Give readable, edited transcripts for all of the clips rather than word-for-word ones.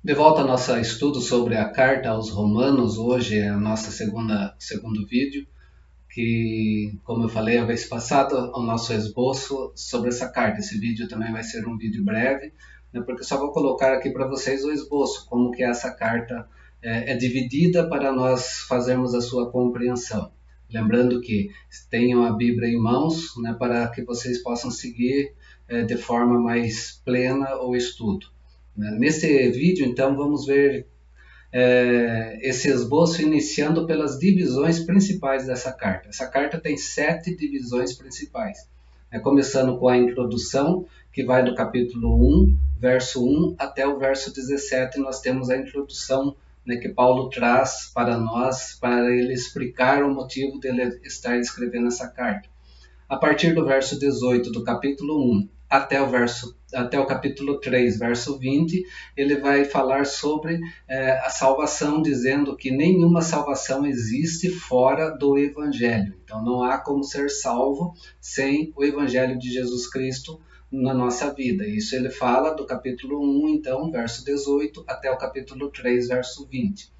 De volta ao nosso estudo sobre a carta aos Romanos, hoje é o nosso segundo vídeo, que, como eu falei a vez passada, o nosso esboço sobre essa carta. Esse vídeo também vai ser um vídeo breve, né, porque só vou colocar aqui para vocês o esboço, como que essa carta é dividida para nós fazermos a sua compreensão. Lembrando que tenham a Bíblia em mãos, né, para que vocês possam seguir de forma mais plena o estudo. Nesse vídeo, então, vamos ver esse esboço iniciando pelas divisões principais dessa carta. Essa carta tem 7 divisões principais, começando com a introdução, que vai do capítulo 1, verso 1 até o verso 17, nós temos a introdução, que Paulo traz para nós, para ele explicar o motivo dele estar escrevendo essa carta. A partir do verso 18 do capítulo 1 até o capítulo 3, verso 20, ele vai falar sobre a salvação, dizendo que nenhuma salvação existe fora do Evangelho. Então não há como ser salvo sem o Evangelho de Jesus Cristo na nossa vida. Isso ele fala do capítulo 1, então, verso 18, até o capítulo 3, verso 20.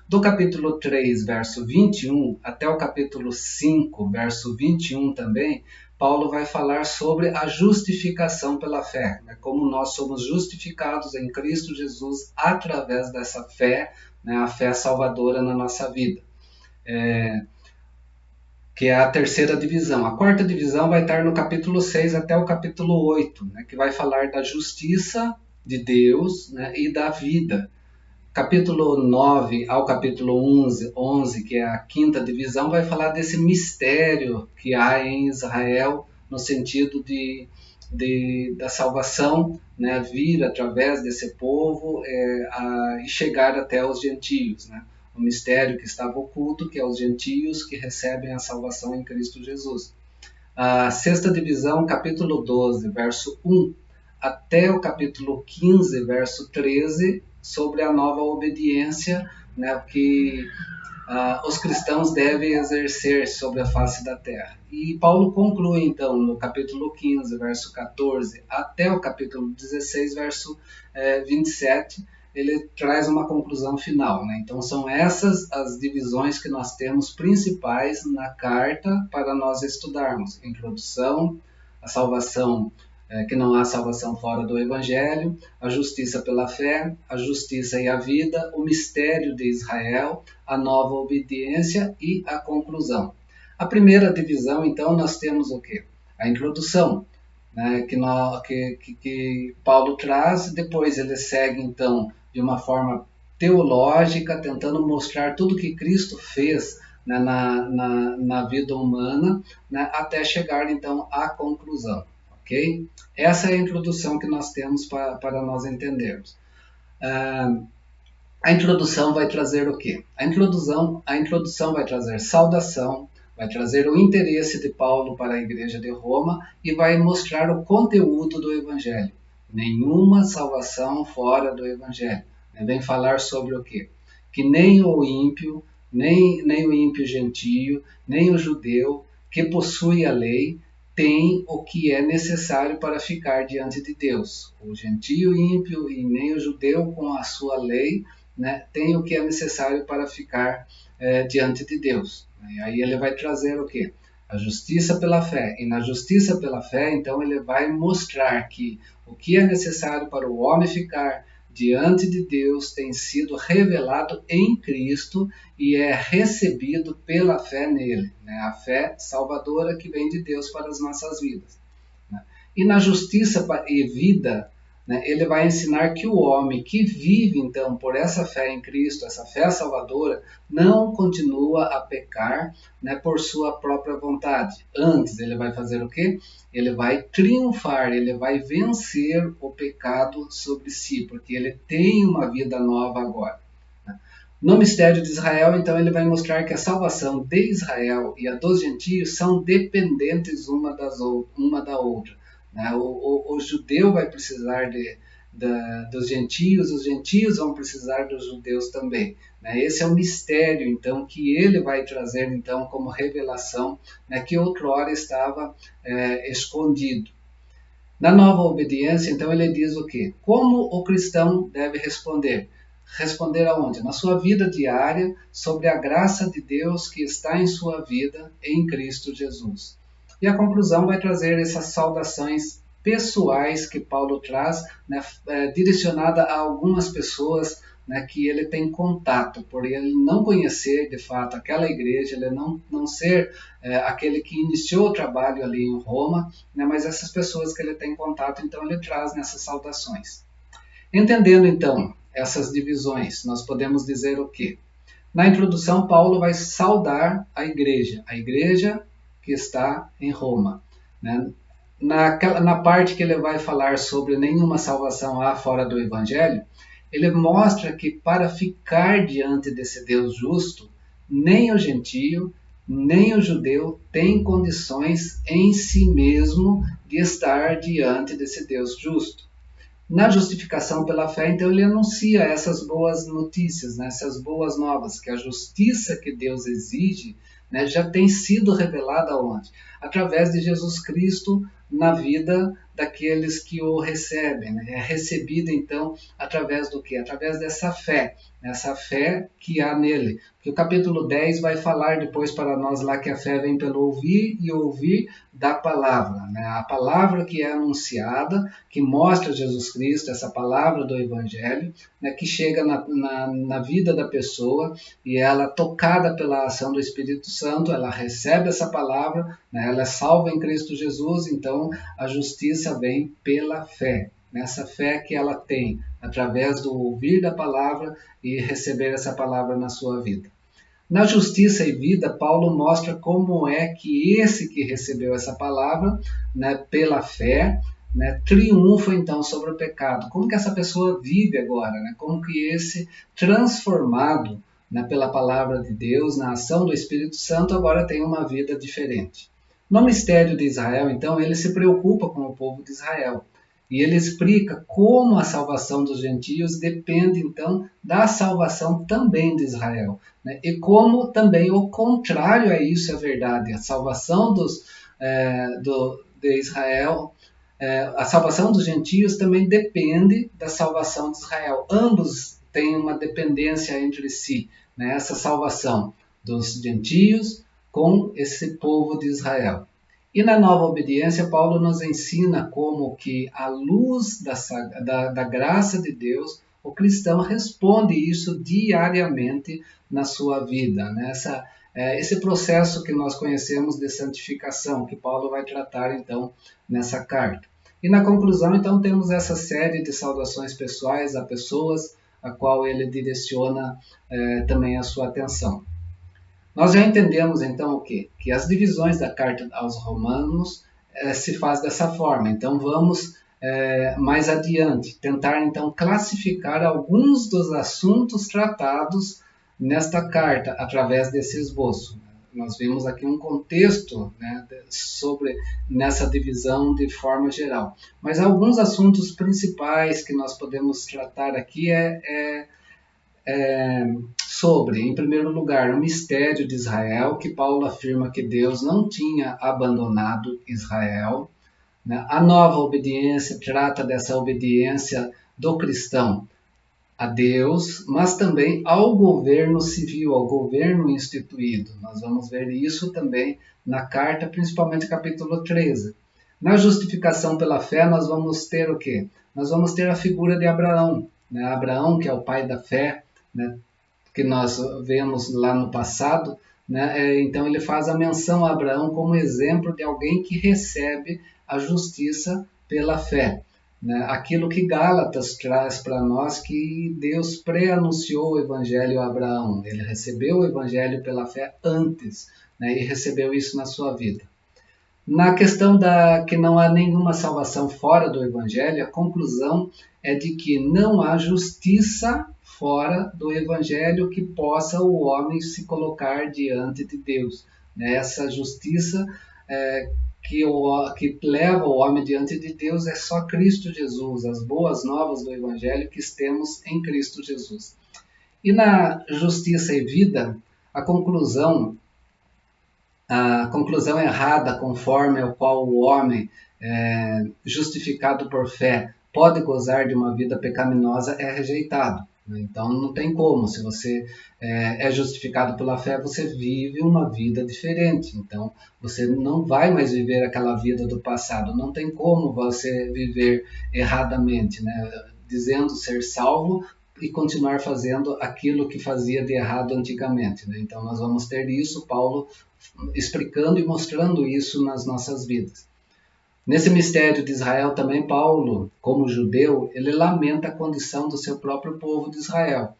Do capítulo 3, verso 21, até o capítulo 5, verso 21 também, Paulo vai falar sobre a justificação pela fé, como nós somos justificados em Cristo Jesus através dessa fé, a fé salvadora na nossa vida. Que é a terceira divisão. A quarta divisão vai estar no capítulo 6 até o capítulo 8, que vai falar da justiça de Deus, e da vida. Capítulo 9 ao capítulo 11, que é a quinta divisão, vai falar desse mistério que há em Israel, no sentido da salvação, vir através desse povo e chegar até os gentios. O mistério que estava oculto, que é os gentios que recebem a salvação em Cristo Jesus. A sexta divisão, capítulo 12, verso 1, até o capítulo 15, verso 13, sobre a nova obediência, que os cristãos devem exercer sobre a face da terra. E Paulo conclui, então, no capítulo 15, verso 14, até o capítulo 16, verso 27, ele traz uma conclusão final. Então, são essas as divisões que nós temos principais na carta para nós estudarmos. Introdução, a salvação, que não há salvação fora do Evangelho, a justiça pela fé, a justiça e a vida, o mistério de Israel, a nova obediência e a conclusão. A primeira divisão, então, nós temos o quê? A introdução, que Paulo traz, depois ele segue, então, de uma forma teológica, tentando mostrar tudo que Cristo fez na vida humana, até chegar, então, à conclusão. Okay? Essa é a introdução que nós temos para nós entendermos. A introdução vai trazer o quê? A introdução vai trazer saudação, vai trazer o interesse de Paulo para a igreja de Roma e vai mostrar o conteúdo do Evangelho. Nenhuma salvação fora do Evangelho. Vem falar sobre o quê? Que nem o ímpio, nem o ímpio gentio, nem o judeu que possui a lei, tem o que é necessário para ficar diante de Deus. O gentio ímpio e nem o judeu com a sua lei, tem o que é necessário para ficar diante de Deus. E aí ele vai trazer o quê? A justiça pela fé. E na justiça pela fé, então, ele vai mostrar que o que é necessário para o homem ficar diante de Deus tem sido revelado em Cristo e é recebido pela fé nele, a fé salvadora que vem de Deus para as nossas vidas. E na justiça e vida, ele vai ensinar que o homem que vive, então, por essa fé em Cristo, essa fé salvadora, não continua a pecar por sua própria vontade. Antes, ele vai fazer o quê? Ele vai triunfar, ele vai vencer o pecado sobre si, porque ele tem uma vida nova agora. No mistério de Israel, então, ele vai mostrar que a salvação de Israel e a dos gentios são dependentes uma da outra. O judeu vai precisar dos gentios, os gentios vão precisar dos judeus também. Esse é o mistério, então, que ele vai trazer, então, como revelação, que outrora estava escondido. Na nova obediência, então, ele diz o quê? Como o cristão deve responder? Responder aonde? Na sua vida diária, sobre a graça de Deus que está em sua vida em Cristo Jesus. E a conclusão vai trazer essas saudações pessoais que Paulo traz, né, direcionada a algumas pessoas, né, que ele tem contato, por ele não conhecer de fato aquela igreja, ele não ser aquele que iniciou o trabalho ali em Roma, né, mas essas pessoas que ele tem contato, então ele traz nessas saudações. Entendendo então essas divisões, nós podemos dizer o quê? Na introdução, Paulo vai saudar a igreja que está em Roma. Né? Na parte que ele vai falar sobre nenhuma salvação há fora do Evangelho, ele mostra que para ficar diante desse Deus justo, nem o gentio, nem o judeu tem condições em si mesmo de estar diante desse Deus justo. Na justificação pela fé, então, ele anuncia essas boas notícias, né, essas boas novas, que a justiça que Deus exige, né, já tem sido revelada onde? Através de Jesus Cristo na vida daqueles que o recebem. Né? É recebida, então, através do quê? Através dessa fé, essa fé que há nele. Que o capítulo 10 vai falar depois para nós lá que a fé vem pelo ouvir e ouvir da palavra. Né? A palavra que é anunciada, que mostra Jesus Cristo, essa palavra do Evangelho, né? Que chega na vida da pessoa e ela, tocada pela ação do Espírito Santo, ela recebe essa palavra, né? Ela é salva em Cristo Jesus, então a justiça vem pela fé. Nessa fé que ela tem, através do ouvir da palavra e receber essa palavra na sua vida. Na justiça e vida, Paulo mostra como é que esse que recebeu essa palavra, né, pela fé, né, triunfa então sobre o pecado. Como que essa pessoa vive agora? Né? Como que esse transformado, né, pela palavra de Deus, na ação do Espírito Santo, agora tem uma vida diferente. No mistério de Israel, então, ele se preocupa com o povo de Israel. E ele explica como a salvação dos gentios depende, então, da salvação também de Israel. Né? E como também o contrário a isso é verdade. A salvação de Israel, a salvação dos gentios também depende da salvação de Israel. Ambos têm uma dependência entre si. Né? Essa salvação dos gentios com esse povo de Israel. E na nova obediência, Paulo nos ensina como que, à luz da graça de Deus, o cristão responde isso diariamente na sua vida. Né? Esse processo que nós conhecemos de santificação, que Paulo vai tratar, então, nessa carta. E na conclusão, então, temos essa série de saudações pessoais a pessoas a qual ele direciona também a sua atenção. Nós já entendemos então o quê? Que as divisões da carta aos Romanos se faz dessa forma. Então vamos mais adiante, tentar então classificar alguns dos assuntos tratados nesta carta através desse esboço. Nós vimos aqui um contexto, né, sobre nessa divisão de forma geral. Mas alguns assuntos principais que nós podemos tratar aqui sobre, em primeiro lugar, o mistério de Israel, que Paulo afirma que Deus não tinha abandonado Israel. Né? A nova obediência trata dessa obediência do cristão a Deus, mas também ao governo civil, ao governo instituído. Nós vamos ver isso também na carta, principalmente capítulo 13. Na justificação pela fé, nós vamos ter o quê? Nós vamos ter a figura de Abraão. Né? Abraão, que é o pai da fé, né? Que nós vemos lá no passado, né? Então ele faz a menção a Abraão como exemplo de alguém que recebe a justiça pela fé. Né? Aquilo que Gálatas traz para nós, que Deus pré-anunciou o Evangelho a Abraão. Ele recebeu o Evangelho pela fé antes, né? E recebeu isso na sua vida. Na questão que não há nenhuma salvação fora do Evangelho, a conclusão é de que não há justiça fora do Evangelho que possa o homem se colocar diante de Deus. Essa justiça que leva o homem diante de Deus é só Cristo Jesus, as boas novas do Evangelho que temos em Cristo Jesus. E na justiça e vida, a conclusão errada conforme ao qual o homem justificado por fé pode gozar de uma vida pecaminosa é rejeitado. Então não tem como, se você é justificado pela fé, você vive uma vida diferente. Então você não vai mais viver aquela vida do passado, não tem como você viver erradamente, né? Dizendo ser salvo e continuar fazendo aquilo que fazia de errado antigamente, né? Então nós vamos ter isso, Paulo explicando e mostrando isso nas nossas vidas. Nesse mistério de Israel também, Paulo, como judeu, ele lamenta a condição do seu próprio povo de Israel.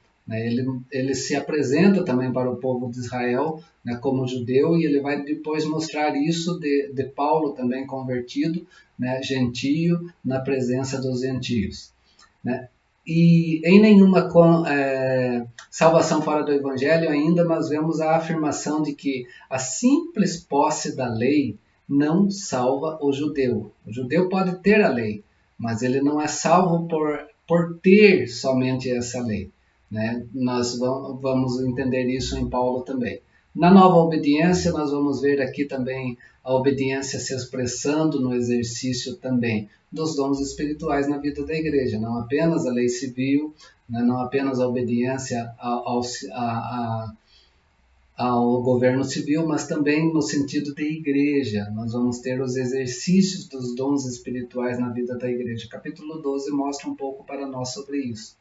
Ele se apresenta também para o povo de Israel, né, como judeu, e ele vai depois mostrar isso de Paulo também convertido, né, gentio, na presença dos gentios. Né? E em nenhuma salvação fora do Evangelho ainda nós vemos a afirmação de que a simples posse da lei não salva o judeu. O judeu pode ter a lei, mas ele não é salvo por ter somente essa lei. Né? Nós vamos entender isso em Paulo também. Na nova obediência, nós vamos ver aqui também a obediência se expressando no exercício também dos dons espirituais na vida da igreja, não apenas a lei civil, né? Não apenas a obediência ao governo civil, mas também no sentido de igreja. Nós vamos ter os exercícios dos dons espirituais na vida da igreja. Capítulo 12 mostra um pouco para nós sobre isso.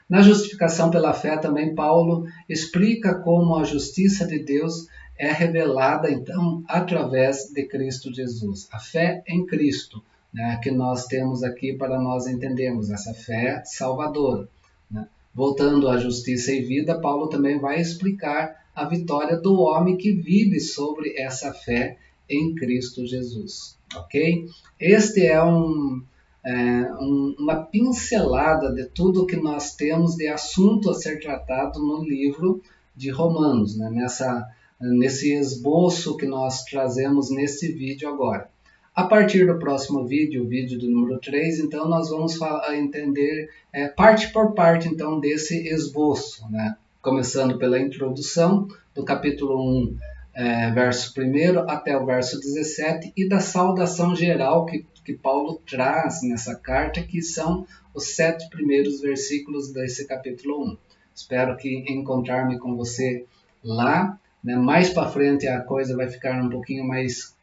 Na justificação pela fé também Paulo explica como a justiça de Deus é revelada então através de Cristo Jesus. A fé em Cristo, né, que nós temos aqui para nós entendermos, essa fé salvadora. Né? Voltando à justiça e vida, Paulo também vai explicar a vitória do homem que vive sobre essa fé em Cristo Jesus. Ok? Este é uma pincelada de tudo que nós temos de assunto a ser tratado no livro de Romanos, né? Nesse esboço que nós trazemos nesse vídeo agora. A partir do próximo vídeo, o vídeo do número 3, então nós vamos entender parte por parte então desse esboço, né? Começando pela introdução do capítulo 1, verso 1 até o verso 17, e da saudação geral que Paulo traz nessa carta, que são os 7 primeiros versículos desse capítulo 1. Espero que encontrar-me com você lá. Né? Mais para frente a coisa vai ficar um pouquinho mais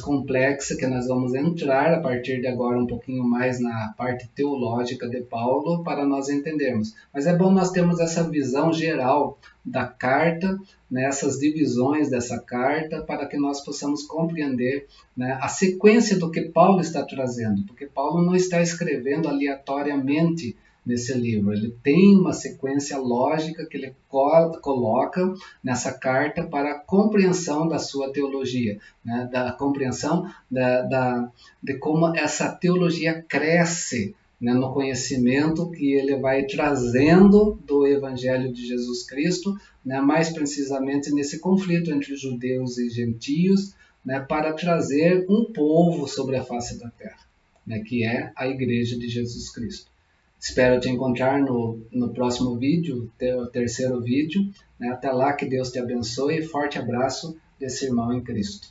complexa, que nós vamos entrar a partir de agora um pouquinho mais na parte teológica de Paulo para nós entendermos. Mas é bom nós termos essa visão geral da carta, né, essas divisões dessa carta, para que nós possamos compreender, né, a sequência do que Paulo está trazendo, porque Paulo não está escrevendo aleatoriamente nesse livro, ele tem uma sequência lógica que ele coloca nessa carta para a compreensão da sua teologia, né, da compreensão de como essa teologia cresce, né, no conhecimento que ele vai trazendo do Evangelho de Jesus Cristo, né, mais precisamente nesse conflito entre judeus e gentios, né, para trazer um povo sobre a face da terra, né, que é a Igreja de Jesus Cristo. Espero te encontrar no próximo vídeo, o terceiro vídeo. Né? Até lá, que Deus te abençoe. Forte abraço desse irmão em Cristo.